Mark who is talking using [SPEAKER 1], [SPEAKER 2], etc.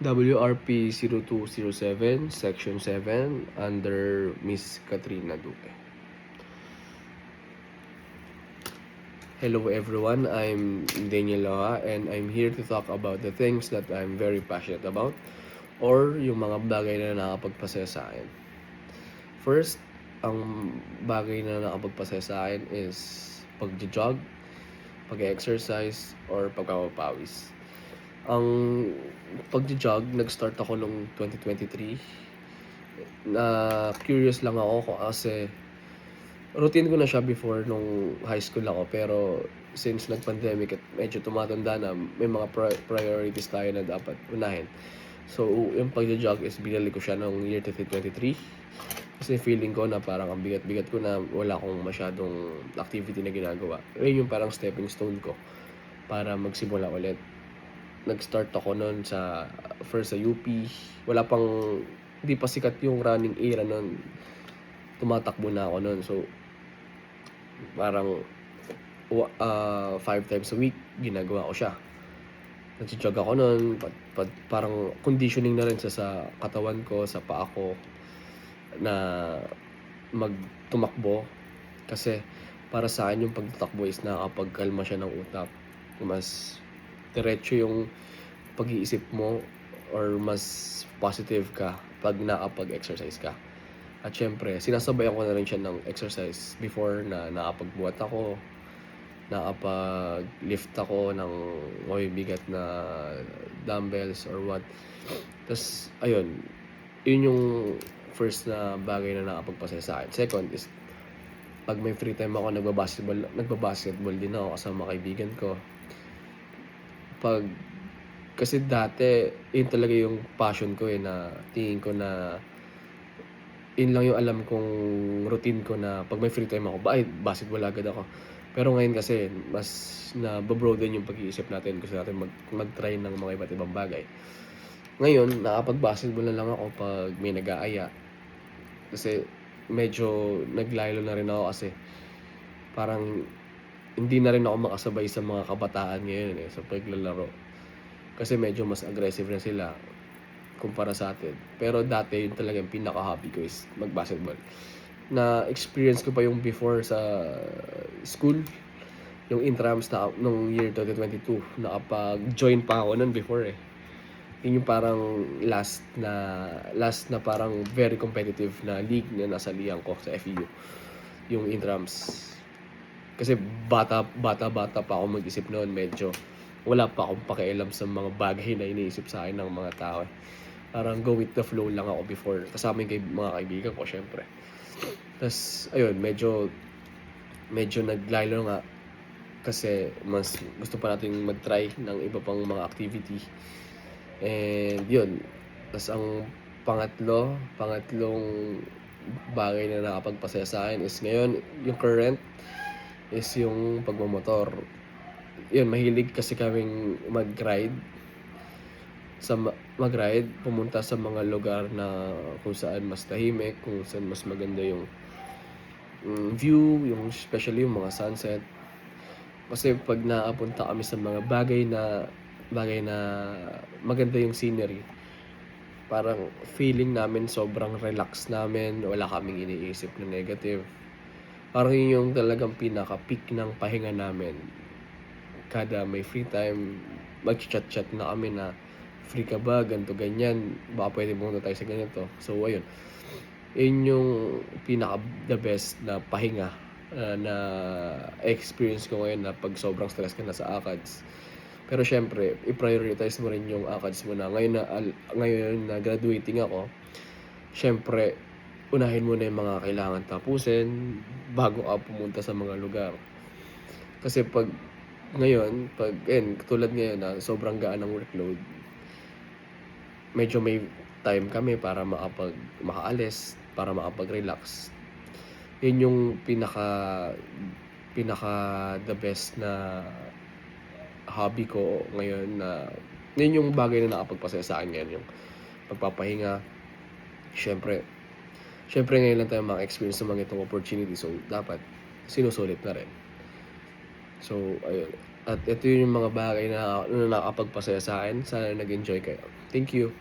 [SPEAKER 1] WRP 0207, Section 7, under Miss Katrina Duque. Hello everyone, I'm Daniel Loa and I'm here to talk about the things that I'm very passionate about or yung mga bagay na nakapagpasaya sa akin. First, ang bagay na nakapagpasaya sa akin is pag-jog, pag-exercise, or pagpapawis. Ang pag-jog, nag-start ako noong 2023. Curious lang ako kasi routine ko na siya before nung high school ako, pero since nag-pandemic at medyo tumatanda na, may mga priorities tayo na dapat unahin. So, yung pag-jog is binili ko siya noong year 2023 kasi feeling ko na parang ang bigat-bigat ko na wala akong masyadong activity na ginagawa. Yun yung parang stepping stone ko para magsimula ulit. Nag-start ako noon first sa UP. Hindi pa sikat yung running era noon. Tumatakbo na ako noon. So, parang 5 times a week, ginagawa ko siya. Nag-jog ako noon. Parang conditioning na rin sa katawan ko, sa paa ko, na magtumakbo. Kasi para sa akin yung pagtatakbo is nakakapagkalma siya ng utak. Mas diretso yung pag-iisip mo or mas positive ka pag nakapag-exercise ka. At syempre, sinasabayan ko na rin siya ng exercise before na nakapagbuhat ako, nakapag-lift ako ng bigat na dumbbells or what. Tapos, ayun, yun yung first na bagay na nakapagpasaya sa akin. Second is, pag may free time ako, nagbabasketball din ako kasama kaibigan ko. Kasi dati, yun talaga yung passion ko na tingin ko na yun lang yung alam kong routine ko na pag may free time ako, basketball agad ako. Pero ngayon kasi, mas na-broaden yung pag-iisip natin. Gusto natin mag-try ng mga iba't ibang bagay. Ngayon, nakapag-basketball na lang ako pag may nag-aaya. Kasi medyo naglaylo na rin ako kasi parang hindi na rin ako makasabay sa mga kabataan ngayon sa paglalaro. Kasi medyo mas aggressive na sila kumpara sa atin. Pero dati yun talaga yung pinaka-hobby ko is mag-basketball. Na-experience ko pa yung before sa school, yung intrams na nung year 2022. Nakapag-join pa ako nun before Yun yung parang last na parang very competitive na league na nasalihan ko sa FEU. Yung intrams. Kasi bata pa ako mag-isip noon, medyo wala pa akong pakialam sa mga bagay na iniisip sa akin ng mga tao. Parang go with the flow lang ako before. Kasama yung mga kaibigan ko, syempre. Tapos, ayun, medyo naglaylo nga kasi mas gusto pa natin mag-try ng iba pang mga activity. And yun. Tapos ang pangatlong bagay na nakapagpasaya sa akin is ngayon, yung current is yung pagmamotor. Yun, mahilig kasi kaming mag-ride, pumunta sa mga lugar na kung saan mas tahimik, kung saan mas maganda yung view, especially yung mga sunset. Kasi pag naapunta kami sa mga bagay na maganda yung scenery, parang feeling namin sobrang relax namin, wala kaming iniisip na negative. Parang yun yung talagang pinaka-peak ng pahinga namin. Kada may free time, mag-chat-chat na kami na free ka ba, ganito, ganyan, baka pwede pumunta tayo sa ganito. So, ayun. Yun yung pinaka-the best na pahinga na experience ko ngayon na pag sobrang stress ka na sa ACADS. Pero syempre, i-prioritize mo rin yung ACADS mo na. Ngayon na graduating ako, syempre, unahin mo na yung mga kailangan tapusin bago ka pumunta sa mga lugar. Kasi tulad ngayon na sobrang gaan ng workload, medyo may time kami para makaalis, para makapag-relax. Yun yung pinaka the best na hobby ko ngayon yun yung bagay na nakapagpasaya sa akin ngayon, yung pagpapahinga. Syempre ngayon lang tayo maka-experience ng mga itong opportunity, so dapat sinusulit na rin. So, ayun. At ito yung mga bagay na nakakapagpasaya sa'kin. Sana nag-enjoy kayo. Thank you.